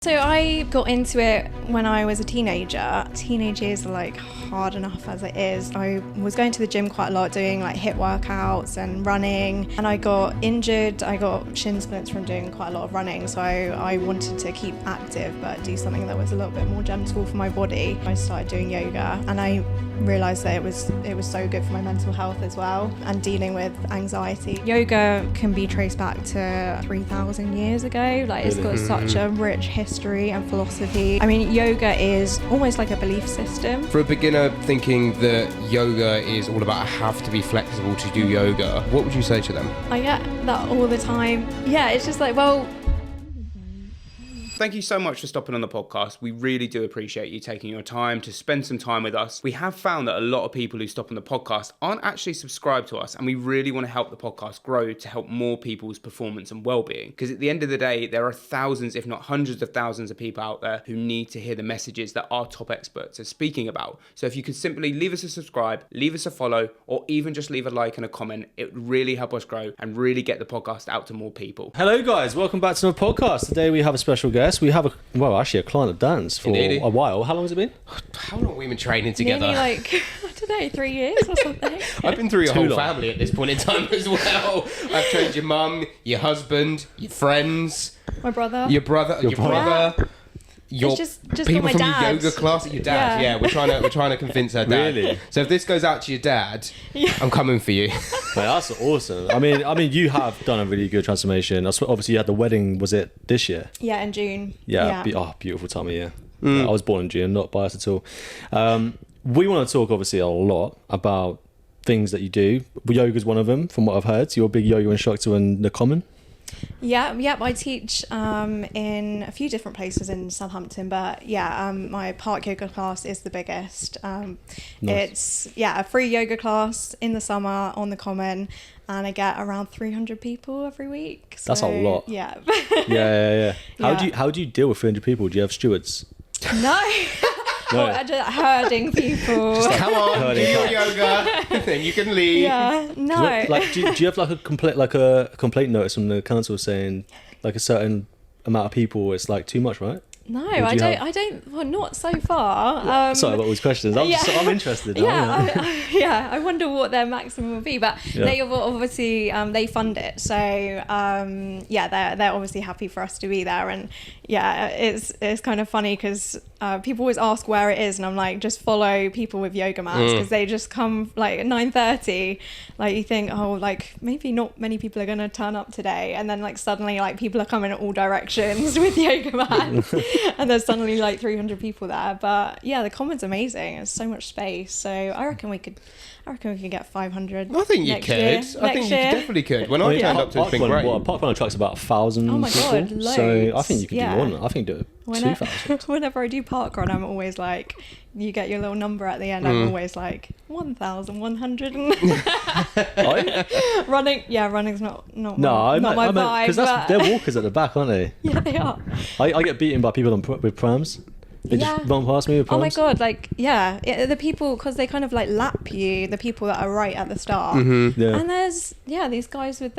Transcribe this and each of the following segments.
So I got into it when I was a teenager. Teenage years are like hard enough as it is. I was going to the gym quite a lot, doing like HIIT workouts and running, and I got injured. I got shin splints from doing quite a lot of running, so I wanted to keep active but do something that was a little bit more gentle for my body. I started doing yoga and I realised that it was so good for my mental health as well and dealing with anxiety. Yoga can be traced back to 3,000 years ago. Like, it's got such a rich history and philosophy. I mean, yoga is almost like a belief system. For a beginner thinking that yoga is all about I have to be flexible to do yoga, what would you say to them? I get that all the time. Yeah, it's just like, well... Thank you so much for stopping on the podcast. We really do appreciate you taking your time to spend some time with us. We have found that a lot of people who stop on the podcast aren't actually subscribed to us, and we really want to help the podcast grow to help more people's performance and well-being. Because at the end of the day, there are thousands, if not hundreds of thousands of people out there who need to hear the messages that our top experts are speaking about. So if you could simply leave us a subscribe, leave us a follow, or even just leave a like and a comment, it would really help us grow and really get the podcast out to more people. Hello guys, welcome back to the podcast. Today we have a special guest. We have a client of Dan's for Indeed. a while. How long has it been? How long have we been training together? Nearly like, I don't know, 3 years or something. I've been through your Too whole long. family at this point in time as well. I've trained your mum, your husband, your friends, My brother. your brother, your just people got my from dad's. your yoga class. Your dad, Yeah. We're trying to convince her dad. Really? So if this goes out to your dad, I'm coming for you. Mate, that's awesome. I mean, you have done a really good transformation. Obviously, you had the wedding. Was it this year? Yeah, in June. Yeah. Beautiful time of year. Yeah, I was born in June, not biased at all. We want to talk obviously a lot about things that you do. Yoga's one of them, from what I've heard. You're a big yoga instructor in the Common. Yeah, I teach in a few different places in Southampton, but my park yoga class is the biggest. Nice. It's a free yoga class in the summer on the Common, and I get around 300 people every week. So, That's a lot. Yeah. Yeah. Yeah. How do you deal with 300 people? Do you have stewards? No. No. Or just herding people. Come on, do Hurting your cats. yoga, then you can leave. Yeah, no. Like, do you have like a complaint notice from the council saying like a certain amount of people it's like too much, right? No, do you I don't. Well, not so far. Sorry about all these questions. I'm interested now. I wonder what their maximum will be, but they have obviously they fund it, so they're obviously happy for us to be there, and it's kind of funny because people always ask where it is, and I'm like, just follow people with yoga mats because they just come like at 9:30. Like, you think, oh, like maybe not many people are gonna turn up today, and then like suddenly like people are coming at all directions with yoga mats. And there's suddenly like 300 people there. But yeah, the Common's amazing. There's so much space. So I reckon we could get 500. I think you next could. year. I think Next you year. definitely could. When I turned up to, it's been great. Parkrun attracts about 1,000 Oh my people. God, So I loads. think you could do more than that. I think do it 2,000. Whenever I do parkrun, I'm always like, you get your little number at the end. I'm always like 1,100. Running's not my vibe. Because they're walkers at the back, aren't they? Yeah, they are. I get beaten by people with prams. They just run past me with prams. Oh my God, the people, because they kind of like lap you, the people that are right at the start. Yeah. And there's these guys with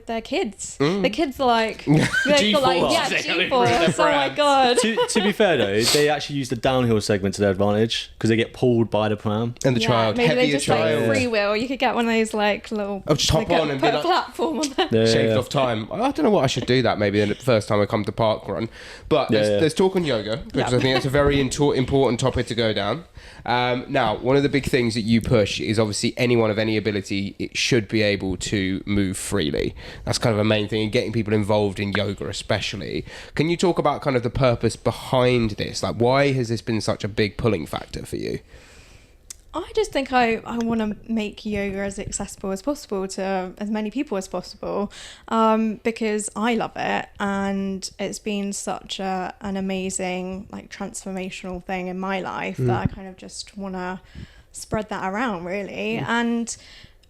their kids. The kids are like, they've got like G-force. Oh my God. to be fair though, they actually use the downhill segment to their advantage because they get pulled by the pram. And the child, maybe they heavier just child. like free wheel. You could get one of those like little. Oh, just hop on and put be a like- platform on there. Shaved off time. I don't know what I should do that maybe the first time I come to parkrun. But there's talk on yoga because I think that's a very important topic to go down. Now, one of the big things that you push is obviously anyone of any ability, it should be able to move freely. That's kind of a main thing, and getting people involved in yoga especially. Can you talk about kind of the purpose behind this? Like, why has this been such a big pulling factor for you? I just think I want to make yoga as accessible as possible to as many people as possible, because I love it, and it's been such an amazing, like, transformational thing in my life that I kind of just want to spread that around, really. And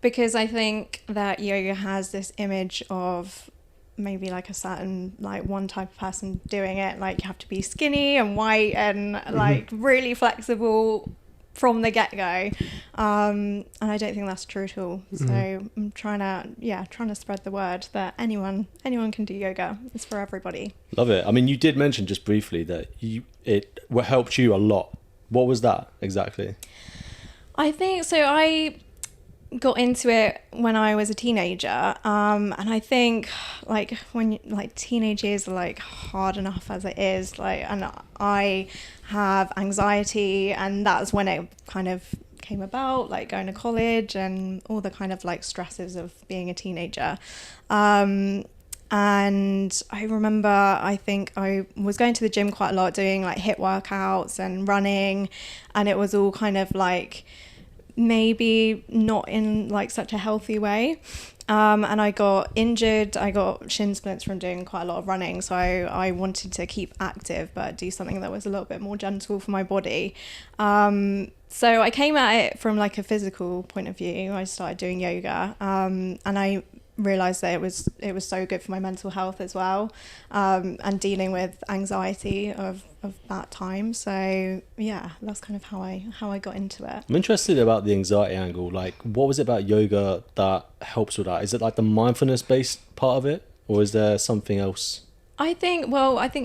because I think that yoga has this image of maybe like a certain, like, one type of person doing it, like you have to be skinny and white and like really flexible from the get-go, and I don't think that's true at all. So I'm trying to spread the word that anyone can do yoga. It's for everybody. Love it. I mean, you did mention just briefly that it helped you a lot. What was that exactly? I think so. I got into it when I was a teenager, and I think like when like teenage years are like hard enough as it is, like, and I have anxiety, and that's when it kind of came about, like going to college and all the kind of like stresses of being a teenager. And I remember, I think I was going to the gym quite a lot, doing like HIIT workouts and running, and it was all kind of like maybe not in like such a healthy way. And I got injured. I got shin splints from doing quite a lot of running. So I wanted to keep active, but do something that was a little bit more gentle for my body. So I came at it from like a physical point of view. I started doing yoga, and I realized that it was so good for my mental health as well, and dealing with anxiety of that time. So yeah, that's kind of how I got into it. I'm interested about the anxiety angle. Like, what was it about yoga that helps with that? Is it like the mindfulness based part of it, or is there something else? I think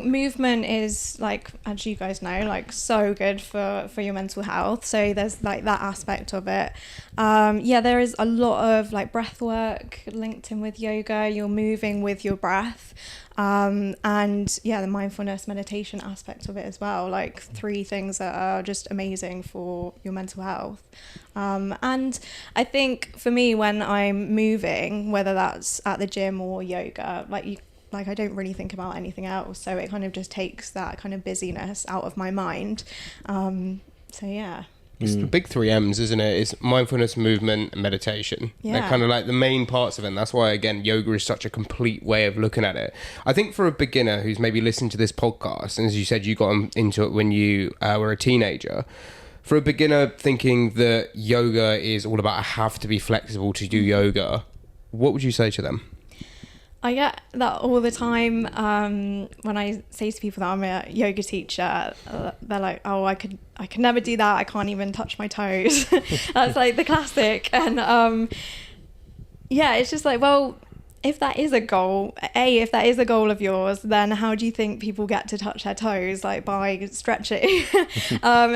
movement is, like, as you guys know, like so good for your mental health. So there's like that aspect of it. There is a lot of like breath work linked in with yoga. You're moving with your breath. And the mindfulness meditation aspect of it as well. Like 3 things that are just amazing for your mental health. And I think for me, when I'm moving, whether that's at the gym or yoga, like I don't really think about anything else, so it kind of just takes that kind of busyness out of my mind. So yeah. It's the big 3 M's, isn't it? It's mindfulness, movement, and meditation. Yeah. They're kind of like the main parts of it, and that's why, again, yoga is such a complete way of looking at it. I think for a beginner who's maybe listening to this podcast, and as you said, you got into it when you were a teenager, for a beginner thinking that yoga is all about I have to be flexible to do yoga, what would you say to them? I get that all the time when I say to people that I'm a yoga teacher. They're like, "Oh, I could never do that. I can't even touch my toes." That's like the classic. And it's just like, well, if that is a goal, if that is a goal of yours, then how do you think people get to touch their toes? Like by stretching.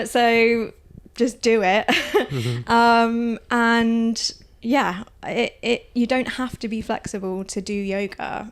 So just do it. And yeah, you don't have to be flexible to do yoga.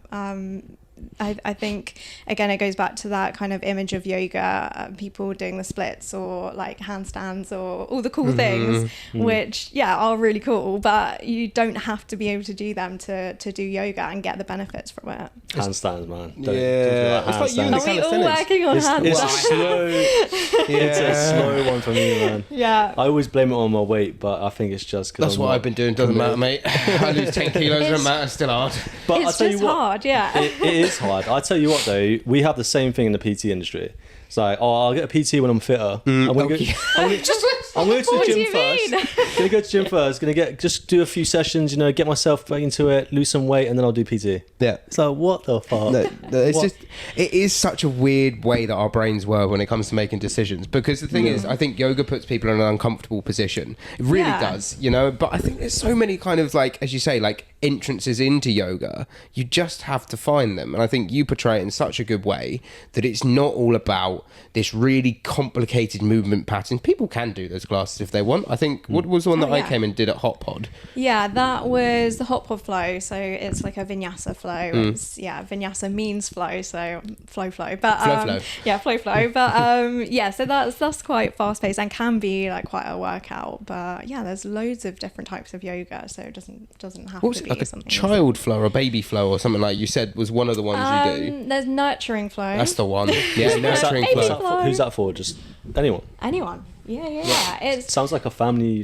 I think, again, it goes back to that kind of image of yoga, people doing the splits or like handstands or all the cool things, which, are really cool, but you don't have to be able to do them to do yoga and get the benefits from it. Handstands, man. It's like you and the Are we all calisthenics. working on handstands? It's a slow. It's a slow one for me, man. Yeah. I always blame it on my weight, but I think it's just because That's what I've been doing. Doesn't matter, mate. I lose 10 kilos, doesn't matter. It's still hard. But It's just hard, yeah. It is hard. I tell you what, though, we have the same thing in the PT industry. It's like, I'll get a PT when I'm fitter. I'm going to go to the gym first. Going to go to the gym first. Going to just do a few sessions, get myself back into it, lose some weight, and then I'll do PT. Yeah. It's like, what the fuck? No, it is such a weird way that our brains work when it comes to making decisions. Because the thing is, I think yoga puts people in an uncomfortable position. It really does, But I think there's so many kind of like, as you say, like entrances into yoga. You just have to find them. And I think you portray it in such a good way that it's not all about this really complicated movement pattern. People can do those classes if they want. I think, what was the one that I came and did at Hot Pod? Yeah, that was the Hot Pod flow. So it's like a vinyasa flow. It's, vinyasa means flow, so flow. But flow. Yeah, flow. But so that's quite fast paced and can be like quite a workout. But yeah, there's loads of different types of yoga, so it doesn't have to be like a something child flow or a baby flow or something like you said was one of the ones you do. There's nurturing flow. That's the one. Yeah, nurturing flow. Flow. Who's that for? Just anyone? Anyone. Yeah. Sounds like a family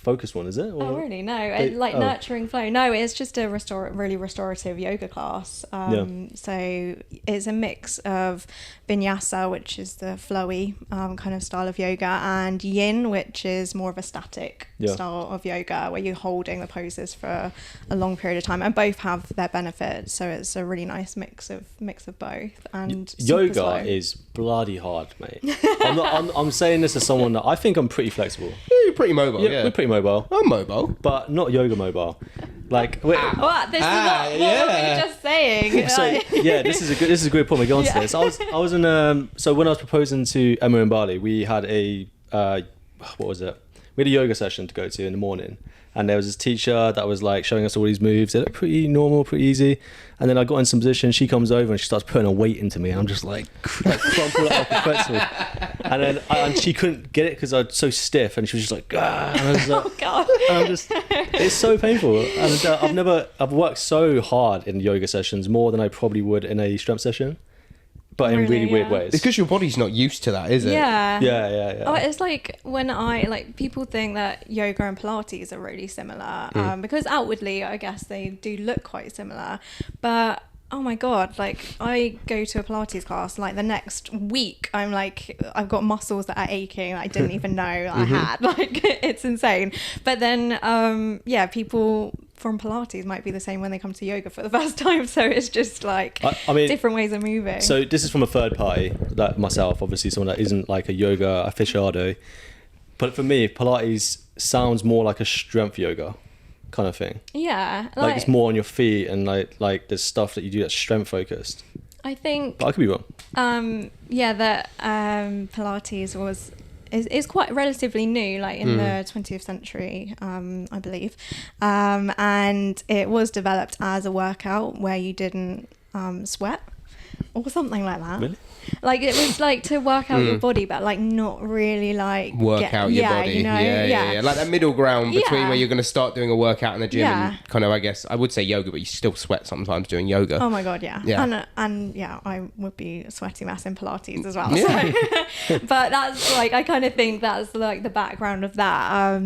focused one, is it? Or... Oh really? No, nurturing flow. No, it's just a really restorative yoga class. So it's a mix of vinyasa, which is the flowy kind of style of yoga, and yin, which is more of a static style of yoga, where you're holding the poses for a long period of time, and both have their benefits. So it's a really nice mix of both. And yoga is bloody hard, mate. I'm saying this as someone that I think I'm pretty flexible. You're pretty mobile. Yeah, we're pretty mobile. I'm mobile, but not yoga mobile. Like, what were we just saying? So this is a great point. We go on to this. I was in so when I was proposing to Emma in Bali, we had a what was it? We had a yoga session to go to in the morning, and there was this teacher that was like showing us all these moves. They look pretty normal, pretty easy. And then I got in some position. She comes over and she starts putting a weight into me. And I'm just like crumpled up like a pretzel. And then and she couldn't get it because I was so stiff. And she was just like, ah. And I was like, oh god. And it's so painful. And I've worked so hard in yoga sessions more than I probably would in a strength session. But in really weird ways. It's because your body's not used to that, is it? Yeah. Oh, it's like when people think that yoga and Pilates are really similar because outwardly, I guess they do look quite similar. But oh my god, like I go to a Pilates class, like the next week, I'm like, I've got muscles that are aching that I didn't even know I had. Like it's insane. But then, people from Pilates might be the same when they come to yoga for the first time, so it's just like I mean, different ways of moving. So this is from a third party, like myself, obviously someone that isn't like a yoga aficionado, but for me Pilates sounds more like a strength yoga kind of thing. Like it's more on your feet, and like there's stuff that you do that's strength focused. I think, but I could be wrong. That Pilates is quite relatively new, like in the 20th century, I believe, and it was developed as a workout where you didn't sweat or something like that. Really? Like it was like to work out your body, but like not really like work out your body. You know? Yeah. Like that middle ground between where you're going to start doing a workout in the gym and kind of, I guess, I would say yoga, but you still sweat sometimes doing yoga. Oh my god, yeah. And I would be sweating mass in Pilates as well. Yeah. So. But that's like, I kind of think that's like the background of that.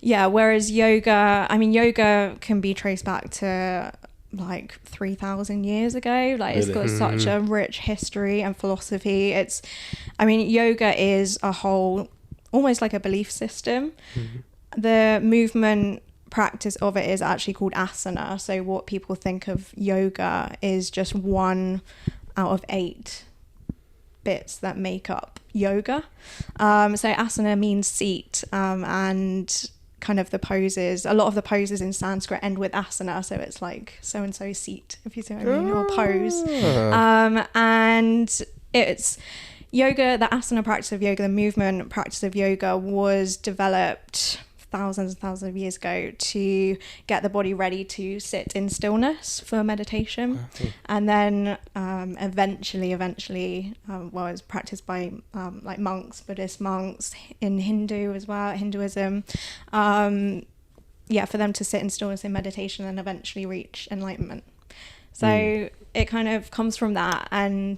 Whereas yoga can be traced back to like 3,000 years ago. Like it's got such a rich history and philosophy. Yoga is a whole, almost like a belief system. The movement practice of it is actually called asana. So what people think of yoga is just one out of 8 bits that make up yoga. So asana means seat, and kind of the poses, a lot of the poses in Sanskrit end with asana, so it's like so and so seat, if you see what I mean, or pose. And it's yoga, the asana practice of yoga, the movement practice of yoga was developed thousands and thousands of years ago to get the body ready to sit in stillness for meditation. And then eventually it's practiced by like monks, Buddhist monks, in Hinduism, for them to sit in stillness in meditation and eventually reach enlightenment. So it kind of comes from that. And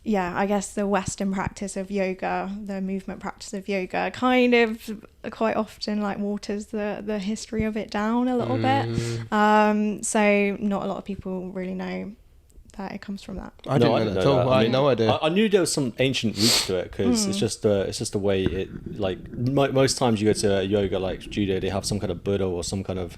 I guess the Western practice of yoga, the movement practice of yoga, kind of quite often like waters the history of it down a little bit. So not a lot of people really know that it comes from that. I didn't know that at all. I had no idea. I knew there was some ancient roots to it because it's just the way it, like most times you go to yoga like studio, they have some kind of Buddha or some kind of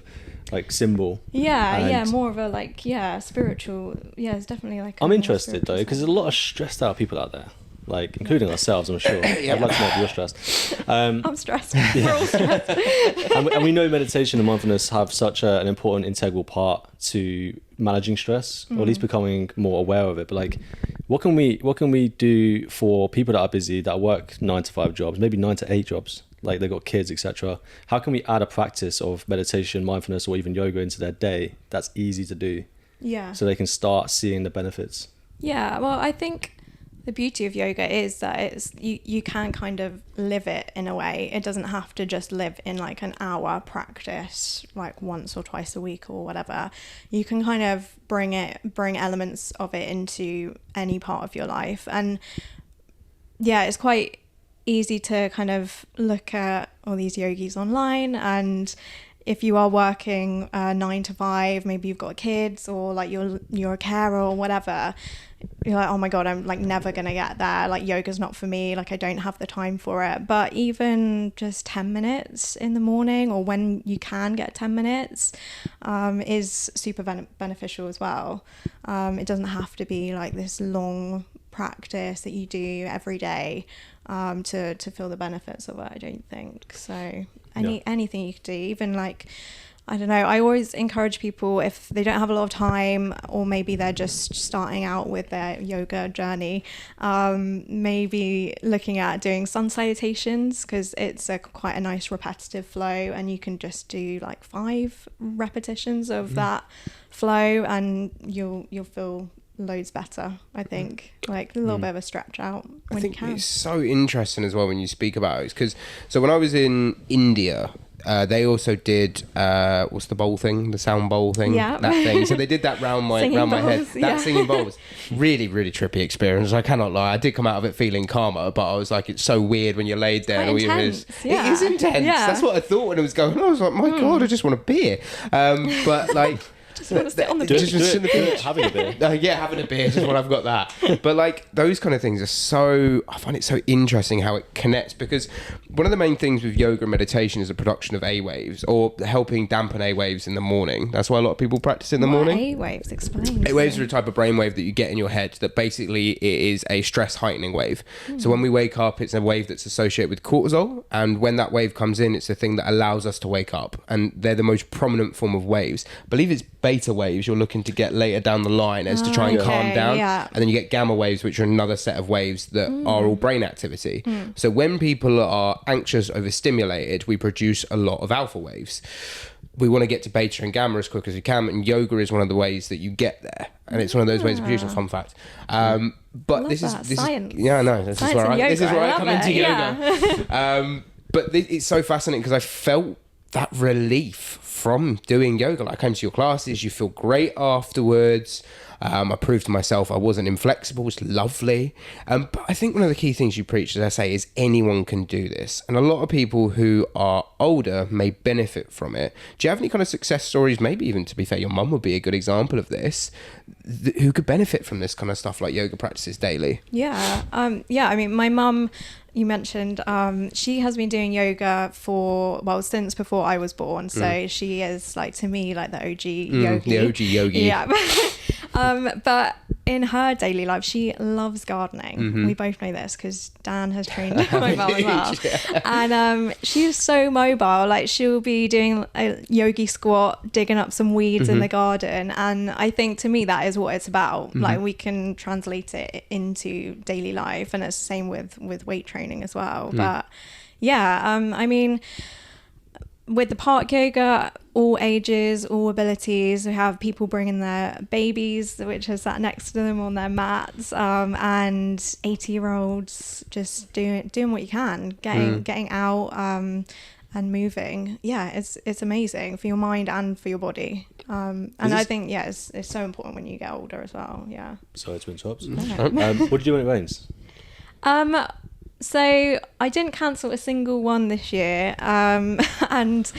like symbol. More of a like spiritual. It's definitely like. I'm interested though because there's a lot of stressed out people out there, like including ourselves, I'm sure. I'd like to know if you're stressed. I'm stressed. We're all stressed. and we know meditation and mindfulness have such an important integral part to managing stress, or at least becoming more aware of it. But like, what can we do for people that are busy, that work 9 to 5 jobs, maybe 9 to 8 jobs? Like they've got kids, etc. How can we add a practice of meditation, mindfulness, or even yoga into their day that's easy to do? So they can start seeing the benefits. Well, I think the beauty of yoga is that it's you can kind of live it in a way. It doesn't have to just live in like an hour practice, like once or twice a week or whatever. You can kind of bring elements of it into any part of your life. And it's quite easy to kind of look at all these yogis online, and if you are working 9 to 5, maybe you've got kids, or like you're a carer or whatever, you're like, oh my god, I'm like never gonna get there, like yoga's not for me, like I don't have the time for it. But even just 10 minutes in the morning, or when you can get 10 minutes, is super beneficial as well. It doesn't have to be like this long practice that you do every day to feel the benefits of it, I don't think. So anything you could do, even like, I don't know, I always encourage people, if they don't have a lot of time, or maybe they're just starting out with their yoga journey, maybe looking at doing sun salutations, because it's quite a nice repetitive flow, and you can just do like 5 repetitions of that flow, and you'll feel loads better, I think. Like a little bit of a stretch out when you can. It's so interesting as well when you speak about it, because so when I was in India, they also did what's the bowl thing, the sound bowl thing, that thing. So they did that round my head. That singing bowls, really, really trippy experience. I cannot lie. I did come out of it feeling calmer, but I was like, it's so weird when you're laid there. It's intense, It is intense. Yeah. That's what I thought when it was going on. I was like, my god, I just want a beer. But like. Just want to sit on the beach. Having a beer. Having a beer, just when I've got that. But like those kind of things are so, I find it so interesting how it connects, because one of the main things with yoga and meditation is the production of A waves, or helping dampen A waves in the morning. That's why a lot of people practice in the morning. A waves, explain. A waves are a type of brain wave that you get in your head that basically it is a stress heightening wave. So when we wake up, it's a wave that's associated with cortisol, and when that wave comes in, it's the thing that allows us to wake up, and they're the most prominent form of waves. I believe it's beta waves you're looking to get later down the line as to try and calm down, and then you get gamma waves, which are another set of waves that are all brain activity. So when people are anxious, overstimulated, we produce a lot of alpha waves. We want to get to beta and gamma as quick as we can, and yoga is one of the ways that you get there, and it's one of those ways of producing. Fun fact. But this science. is yeah, no, this is where I come into yoga. But it's so fascinating because I felt that relief from doing yoga. Like I came to your classes, you feel great afterwards. I proved to myself I wasn't inflexible. It's lovely. But I think one of the key things you preach, as I say, is anyone can do this. And a lot of people who are older may benefit from it. Do you have any kind of success stories? Maybe even, to be fair, your mum would be a good example of this, who could benefit from this kind of stuff like yoga practices daily? Yeah. I mean, my mum, you mentioned, she has been doing yoga since before I was born. So she is like, to me, like the OG yogi. The OG yogi. Yeah. But in her daily life, she loves gardening. We both know this because Dan has trained my mum as well. And she's so mobile. Like she'll be doing a yogi squat, digging up some weeds in the garden. And I think to me, that is what it's about. Like we can translate it into daily life, and it's the same with weight training as well. But yeah, I mean, with the park yoga, all ages, all abilities. We have people bringing their babies, which are sat next to them on their mats, and 80-year-olds just doing what you can, getting out and moving. Yeah, it's amazing for your mind and for your body. And I think it's so important when you get older as well. Yeah. Sorry to interrupt. What did you do when it rains? So I didn't cancel a single one this year, and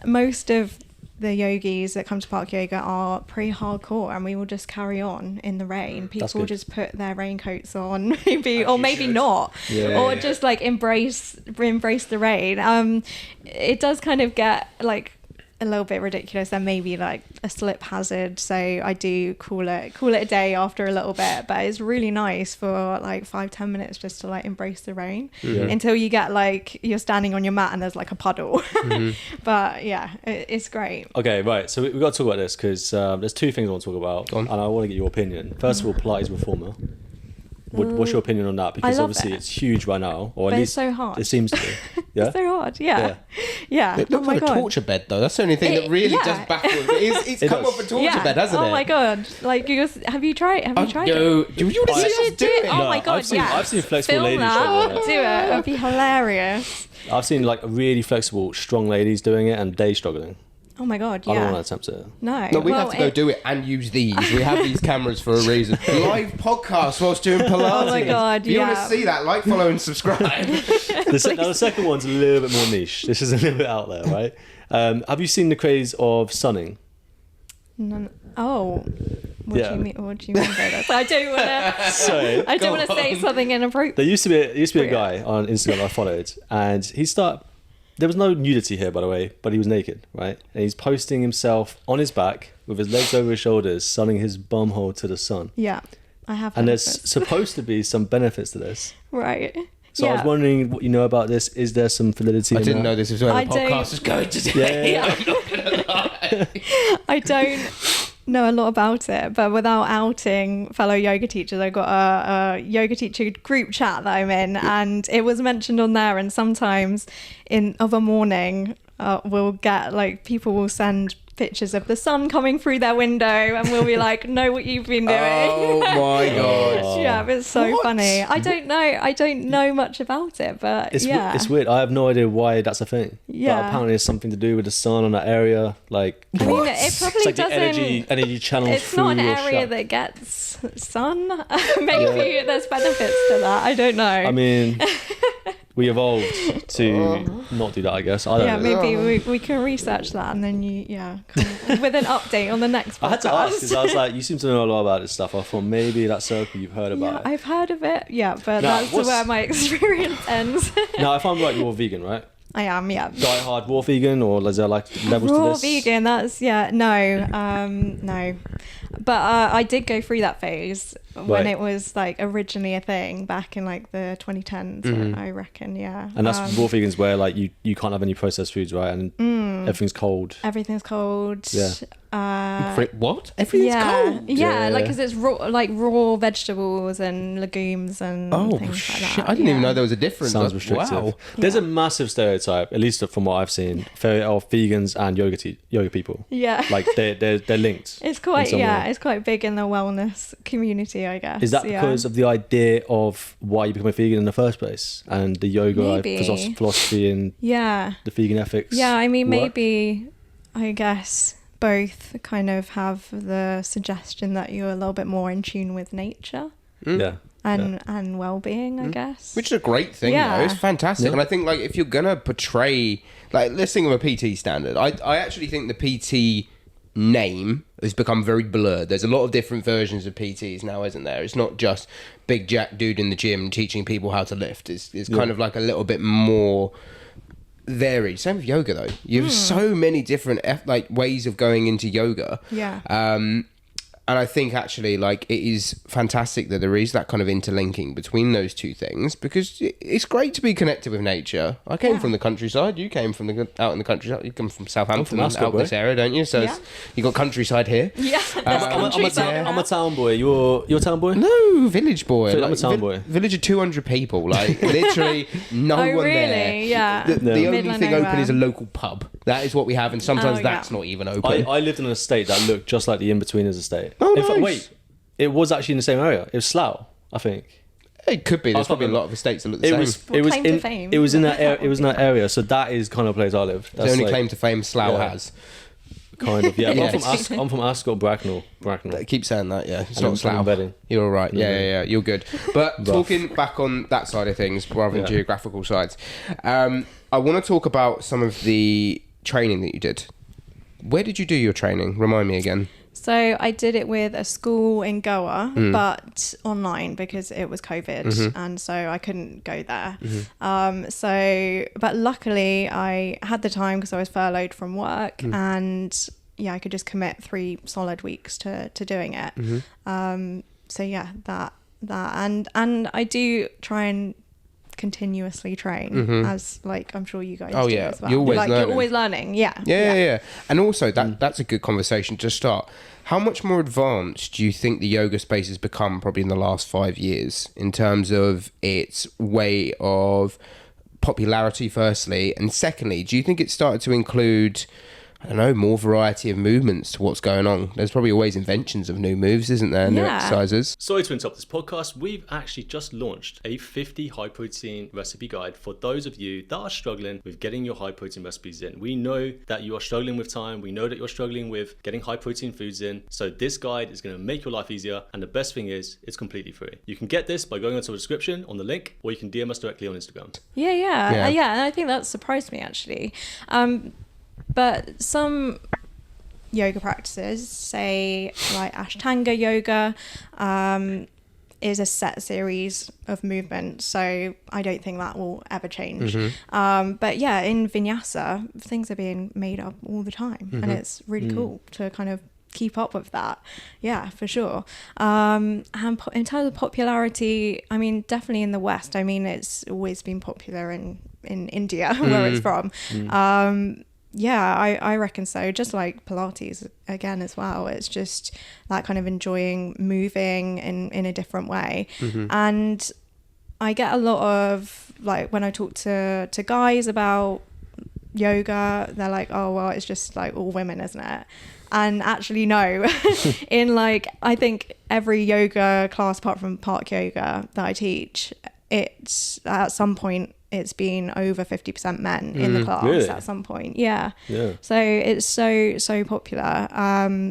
most of the yogis that come to park yoga are pretty hardcore, and we will just carry on in the rain. People just put their raincoats on, maybe not, or just like embrace the rain. It does kind of get like a little bit ridiculous, and maybe like a slip hazard, so I do call it a day after a little bit. But it's really nice for like 5-10 minutes just to like embrace the rain until you get like you're standing on your mat and there's like a puddle. But yeah, it's great. Okay, right, so we've got to talk about this because there's 2 things I want to talk about, and I want to get your opinion. First of all, Pilates reformer. What's your opinion on that? Because obviously it's huge right now, or at least it's so hard. It seems to be. Yeah, it's so hard. Yeah. It looks like a torture bed, though. That's the only thing that really does baffle me. It's come off a torture bed, hasn't it? Oh my god! Like, have you tried? No. It? Do you want to see us do it? Oh my god! I've seen flexible Film ladies that. doing it. It'd be hilarious. I've seen like really flexible, strong ladies doing it, and they struggling. Oh my God, I don't yeah. want to attempt it. No. No, we Well, have to go do it and use these. We have these cameras for a reason. Live podcast whilst doing Pilates. Oh my God, If you want yeah. to see that, like, follow, and subscribe. The second one's a little bit more niche. This is a little bit out there, right? Have you seen the craze of sunning? Oh. What Yeah. do you mean? What do you mean by that? I don't want to. So I don't want to say something inappropriate. there used to be a guy on Instagram I followed, and there was no nudity here, by the way, but he was naked, right? And he's posting himself on his back with his legs over his shoulders, sunning his bumhole to the sun. Yeah, I have. And there's benefits. supposed to be some benefits to this. Right. So I was wondering what you know about this. Is there some validity I in didn't that? know this was where I the podcast don't- was going today. Yeah. I'm not going to lie. I don't know a lot about it, but without outing fellow yoga teachers, I got a yoga teacher group chat that I'm in, and it was mentioned on there. And sometimes of a morning, we'll get like people will send pictures of the sun coming through their window, and we'll be like, know what you've been doing. Oh my God. Yeah, it's so What? funny. I don't know much about it, but yeah. It's weird. I have no idea why that's a thing. Yeah. But apparently it's something to do with the sun on that area. Like, I mean, it it's probably like the doesn't. energy channel It's through not an your area shaft. that gets sun. Maybe there's benefits to that. I don't know. I mean, we evolved to not do that, I guess. I don't yeah, know. maybe we can research that, and then come with an update on the next podcast. I had to ask because I was like, you seem to know a lot about this stuff. I thought maybe that's something you've heard Yeah, about. it. I've heard of it. Yeah, but Now, that's what's- where my experience ends. Now, if I'm right, you're vegan, right? I am, yeah. Die hard raw vegan, or is there like levels to Raw this? vegan, no. But I did go through that phase when Right. it was like originally a thing back in like the 2010s, I reckon, yeah. And that's raw vegans where like you can't have any processed foods, right? And everything's cold. Everything's cold. Yeah. What? Everything's cold. Yeah, Yeah. like because it's raw vegetables and legumes and Oh, things shit. like that. I didn't even yeah. know there was a difference. Sounds Like, restrictive. Wow. There's Yeah. a massive stereotype, at least from what I've seen, of vegans and yoga people. Yeah. Like they're linked. It's quite in some way. it's quite big in the wellness community, I guess. Is that yeah. because of the idea of why you become a vegan in the first place and the yoga Maybe. philosophy and Yeah. the vegan ethics? Yeah, I mean, work? maybe, I guess both kind of have the suggestion that you're a little bit more in tune with nature Yeah. and well-being, I guess. Which is a great thing, Yeah. though. It's fantastic. Yeah. And I think, like, if you're going to portray... Like, let's think of a PT standard. I actually think the PT name has become very blurred. There's a lot of different versions of PTs now, isn't there? It's not just big jack dude in the gym teaching people how to lift. It's kind of like a little bit more... varied. Same with yoga, though. You have so many different ways of going into yoga. Yeah. And I think actually, like, it is fantastic that there is that kind of interlinking between those two things, because it's great to be connected with nature. I came from the countryside. You came from out in the countryside. You come from Southampton, Ascot, out this area, don't you? So Yeah. you got countryside here. Yeah, there's countryside. I'm a town boy. You're a town boy? No, village boy. I'm a town boy. Village of 200 people. Like, literally no Oh, one really? there. Yeah. The No. only Middle of thing open nowhere. is a local pub. That is what we have, and sometimes Oh, that's yeah. not even open. I lived in an estate that looked just like the In-Betweeners estate. Oh, In fact, nice. wait, it was actually in the same area. It was Slough, I think. It could be. There's I can't probably a remember. lot of estates that look the It same. was. Well, It was claim to in. fame. It was in that. It was in that area. So that is kind of place I live. the That's only like, claim to fame Slough yeah. has. Kind of. Yeah. Yeah. But I'm from Ascot, Bracknell. I keep saying that, yeah. It's And not Slough. embedding. You're all right. Yeah. You're good. But Rough. talking back on that side of things, rather than Yeah. geographical sides, I want to talk about some of the training that you did. Where did you do your training? Remind me again. So I did it with a school in Goa, but online because it was COVID, and so I couldn't go there. But luckily I had the time because I was furloughed from work, and yeah, I could just commit 3 solid weeks to doing it. So yeah, that and I do try and continuously train, as like I'm sure you guys Oh, do yeah. as well. You're always like learning. you're always learning. Yeah. Yeah. And also, that's a good conversation to start. How much more advanced do you think the yoga space has become probably in the last 5 years in terms of its way of popularity, firstly? And secondly, do you think it started to include, I don't know, more variety of movements to what's going on. There's probably always inventions of new moves, isn't there, new exercises? Sorry to interrupt this podcast. We've actually just launched a 50 high protein recipe guide for those of you that are struggling with getting your high protein recipes in. We know that you are struggling with time. We know that you're struggling with getting high protein foods in. So this guide is going to make your life easier. And the best thing is, it's completely free. You can get this by going onto the description on the link, or you can DM us directly on Instagram. Yeah. And I think that surprised me actually. But some yoga practices, say like Ashtanga yoga, is a set series of movements. So I don't think that will ever change. But yeah, in Vinyasa, things are being made up all the time. And it's really cool to kind of keep up with that. Yeah, for sure. And in terms of popularity, I mean, definitely in the West. I mean, it's always been popular in India, where it's from. Yeah, I reckon so. Just like Pilates again as well. It's just that kind of enjoying moving in a different way. And I get a lot of, like, when I talk to guys about yoga, they're like, oh, well, it's just like all women, isn't it? And actually, no. In like, I think every yoga class apart from park yoga that I teach, it's at some point, it's been over 50% men in the class really? at some point. Yeah. So it's so popular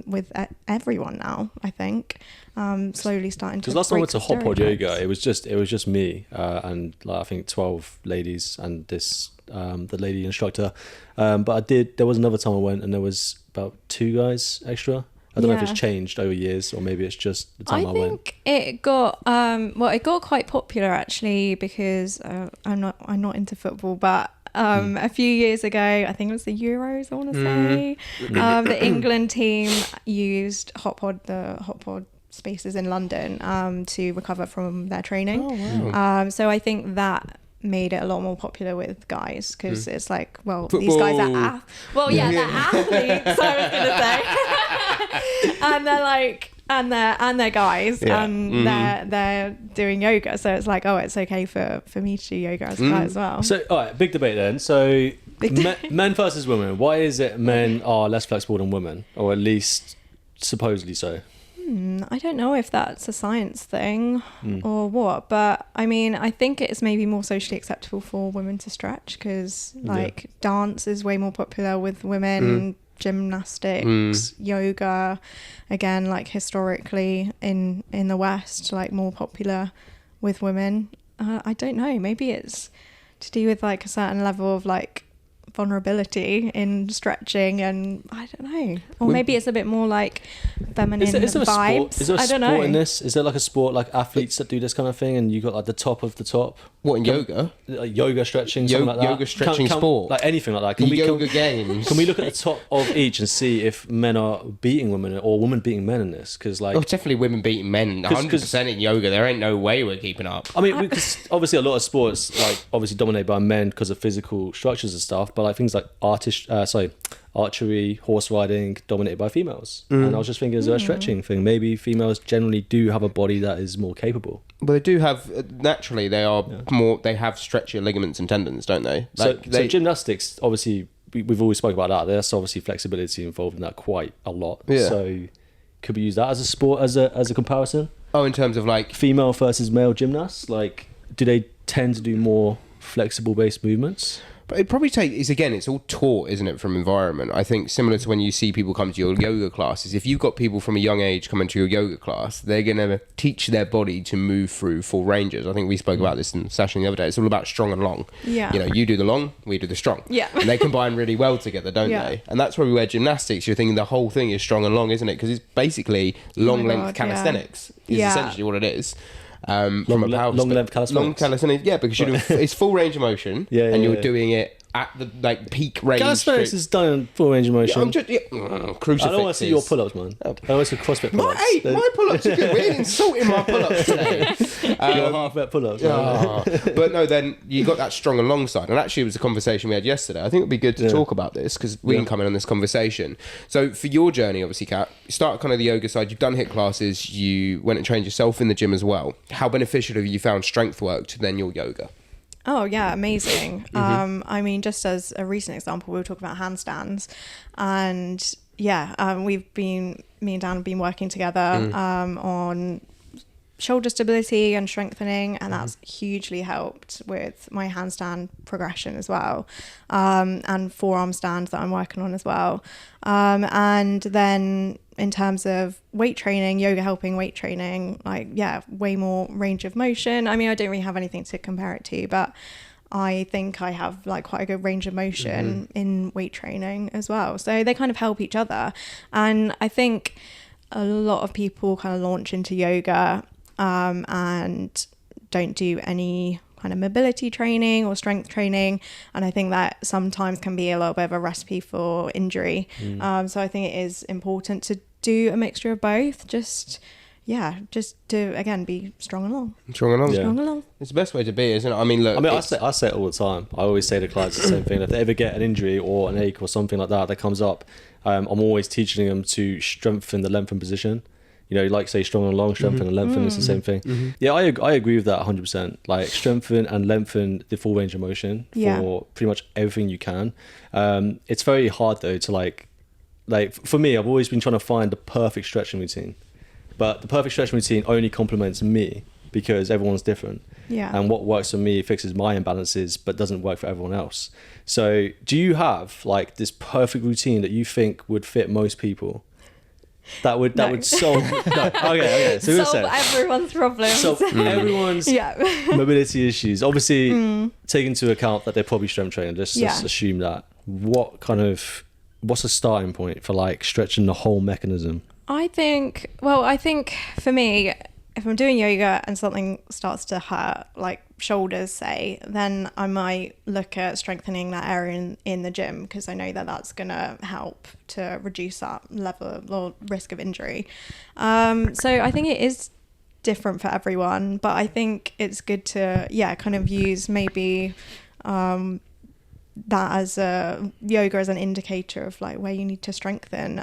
with everyone now, I think. Slowly starting to. Because last time I went to hot pod stereotypes. yoga, it was just me and like I think 12 ladies and this the lady instructor. But there was another time I went and there was about 2 guys extra. I don't know if it's changed over years or maybe it's just the time I went. I think it got it got quite popular actually because I'm not into football, but a few years ago, I think it was the Euros, I want to say, the England team used the hot pod spaces in London to recover from their training. Oh, wow. So I think that made it a lot more popular with guys because it's like, well, these guys are they're athletes, I was gonna say. And they're like and they're guys and they're doing yoga, so it's like, oh, it's okay for me to do yoga as a guy as well. So all right, big debate then. So men versus women, why is it men are less flexible than women, or at least supposedly so? I don't know if that's a science thing or what, but I mean, I think it's maybe more socially acceptable for women to stretch because like dance is way more popular with women, gymnastics, yoga, again, like historically in the West, like more popular with women. I don't know, maybe it's to do with like a certain level of like vulnerability in stretching, and I don't know, or maybe it's a bit more like feminine vibes. Is there a I don't sport know. in this? Is there like a sport like athletes that do this kind of thing, and you got like the top of the top? What, in yoga? Like yoga stretching, something like that. Yoga stretching sport, like anything like that. Yoga games. Can we look at the top of each and see if men are beating women or women beating men in this? Because like, definitely women beating men 100% in yoga. There ain't no way we're keeping up. I mean, because obviously a lot of sports like obviously dominated by men because of physical structures and stuff, but like things like archery, horse riding, dominated by females. And I was just thinking, is there a stretching thing? Maybe females generally do have a body that is more capable. Well, they do have, naturally, they are more, they have stretchier ligaments and tendons, don't they? So gymnastics, obviously, we've always spoken about that. There's obviously flexibility involved in that quite a lot. Yeah. So could we use that as a sport, as a comparison? Oh, in terms of like... Female versus male gymnasts? Like, do they tend to do more flexible-based movements? But it probably it's all taught, isn't it, from environment? I think similar to when you see people come to your yoga classes, if you've got people from a young age coming to your yoga class, they're going to teach their body to move through full ranges. I think we spoke about this in the session the other day. It's all about strong and long. Yeah. You know, you do the long, we do the strong. Yeah. And they combine really well together, don't they? And that's probably where gymnastics, you're thinking the whole thing is strong and long, isn't it? Because it's basically long-length calisthenics is essentially what it is. Long length calisthenics. Long calisthenics, because you're doing, it's full range of motion, and you're doing it at the like peak range. Calisthenics is done in full range of motion. Crucifixes. I don't want to see your pull-ups, man. I want to see CrossFit pull-ups. My pull-ups are good. We're insulting my pull-ups today. Your half-rep pull-ups. But no, then you got that strong and long side. And actually, it was a conversation we had yesterday. I think it would be good to talk about this because we can come in on this conversation. So for your journey, obviously, Kat, you start kind of the yoga side. You've done HIIT classes. You went and trained yourself in the gym as well. How beneficial have you found strength work to then your yoga? Oh yeah, amazing. I mean, just as a recent example, we were talking about handstands, and yeah, me and Dan have been working together on shoulder stability and strengthening, and that's hugely helped with my handstand progression as well, and forearm stand that I'm working on as well. And then in terms of weight training, yoga helping weight training, like, yeah, way more range of motion. I mean, I don't really have anything to compare it to, but I think I have like quite a good range of motion in weight training as well. So they kind of help each other. And I think a lot of people kind of launch into yoga and don't do any kind of mobility training or strength training, and I think that sometimes can be a little bit of a recipe for injury. So I think it is important to do a mixture of both, just to again be strong along. It's the best way to be, isn't it? I mean, look, I say it all the time. I always say to clients the same thing. If they ever get an injury or an ache or something like that comes up, I'm always teaching them to strengthen the lengthen position. You know, like say strong and long, strengthen and lengthen, it's the same thing. Yeah, I agree with that 100%. Like strengthen and lengthen the full range of motion for pretty much everything you can. It's very hard though to like for me, I've always been trying to find the perfect stretching routine. But the perfect stretching routine only complements me because everyone's different. Yeah. And what works for me fixes my imbalances but doesn't work for everyone else. So do you have like this perfect routine that you think would fit most people? That would solve okay. So solve everyone's problems. Solve everyone's mobility issues. Obviously, take into account that they're probably strength trained. Just assume that. What's a starting point for like stretching the whole mechanism? I think for me, if I'm doing yoga and something starts to hurt, like shoulders, say, then I might look at strengthening that area in the gym, because I know that that's going to help to reduce that level or risk of injury. So I think it is different for everyone, but I think it's good to, kind of use maybe that as yoga as an indicator of like where you need to strengthen.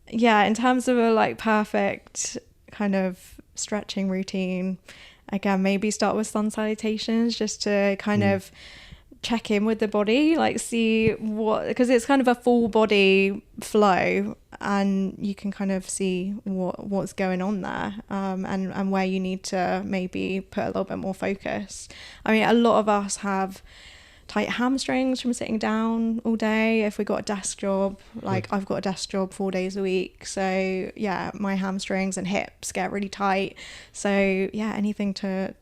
In terms of a like perfect kind of stretching routine, again, maybe start with sun salutations just to kind of check in with the body, like see because it's kind of a full body flow, and you can kind of see what's going on there, and where you need to maybe put a little bit more focus. I mean, a lot of us have tight hamstrings from sitting down all day. If we got a desk job, like I've got a desk job 4 days a week, so my hamstrings and hips get really tight. So anything to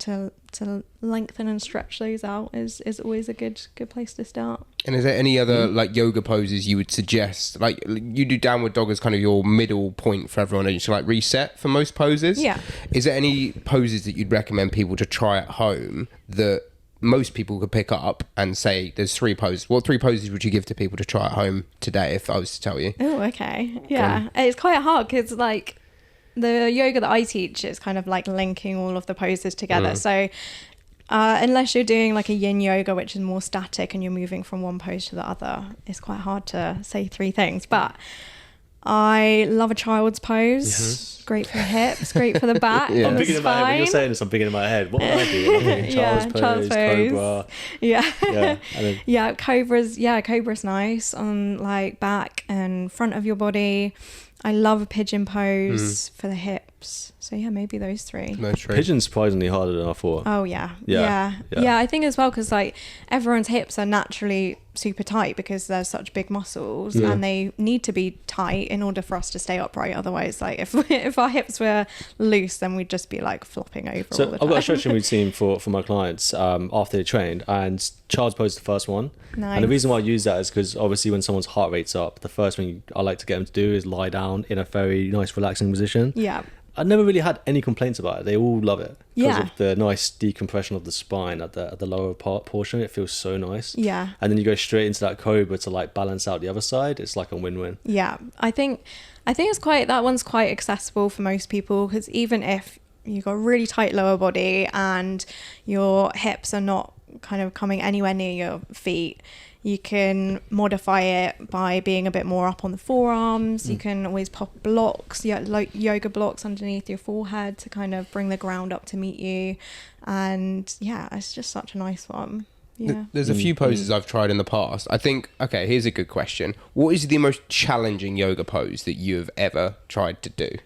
lengthen and stretch those out is always a good place to start. And is there any other like yoga poses you would suggest? Like you do downward dog as kind of your middle point for everyone, and you should like reset for most poses. Is there any poses that you'd recommend people to try at home that most people could pick up and say there's 3 poses? What 3 poses would you give to people to try at home today if I was to tell you? Oh, okay. It's quite hard because like the yoga that I teach is kind of like linking all of the poses together. So unless you're doing like a yin yoga, which is more static and you're moving from one pose to the other, it's quite hard to say 3 things. But I love a child's pose. Great for the hips, great for the back. I'm thinking in my head, when you're saying this, I'm thinking in my head, what would I do? I'm thinking child's pose, cobra. Cobra's nice on like back and front of your body. I love a pigeon pose for the hips. So maybe those 3. Pigeon's surprisingly harder than I thought. Oh yeah. I think as well, because like everyone's hips are naturally super tight because they're such big muscles, and they need to be tight in order for us to stay upright. Otherwise, like if our hips were loose, then we'd just be like flopping over all the time. I've got a stretching routine for my clients after they trained, and child's pose is the first one. Nice. And the reason why I use that is because obviously when someone's heart rate's up, the first thing I like to get them to do is lie down in a very nice relaxing position. I never really had any complaints about it. They all love it because of the nice decompression of the spine at the lower portion. It feels so nice. And then you go straight into that cobra to like balance out the other side. It's like a win-win. I think it's that one's quite accessible for most people, because even if you've got a really tight lower body and your hips are not kind of coming anywhere near your feet, You can modify it by being a bit more up on the forearms. You can always pop blocks, like yoga blocks underneath your forehead to kind of bring the ground up to meet you. And yeah, it's just such a nice one. Yeah. There's a few poses I've tried in the past. I think, okay, here's a good question. What is the most challenging yoga pose that you have ever tried to do?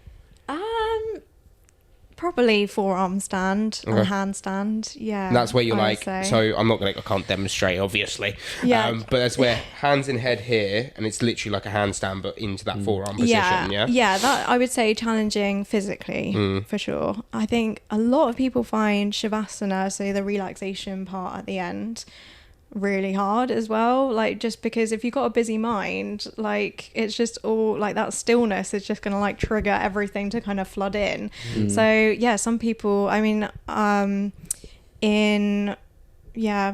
Probably forearm stand and handstand. Yeah. And that's where you're I like, would say. so I can't demonstrate, obviously. Yeah. But that's where hands in head here, and it's literally like a handstand, but into that forearm position, yeah? Yeah, that I would say challenging physically, for sure. I think a lot of people find Shavasana, so the relaxation part at the end, really hard as well, like just because if you've got a busy mind, like it's just all like that stillness is just gonna like trigger everything to kind of flood in. So yeah, some people, I mean, in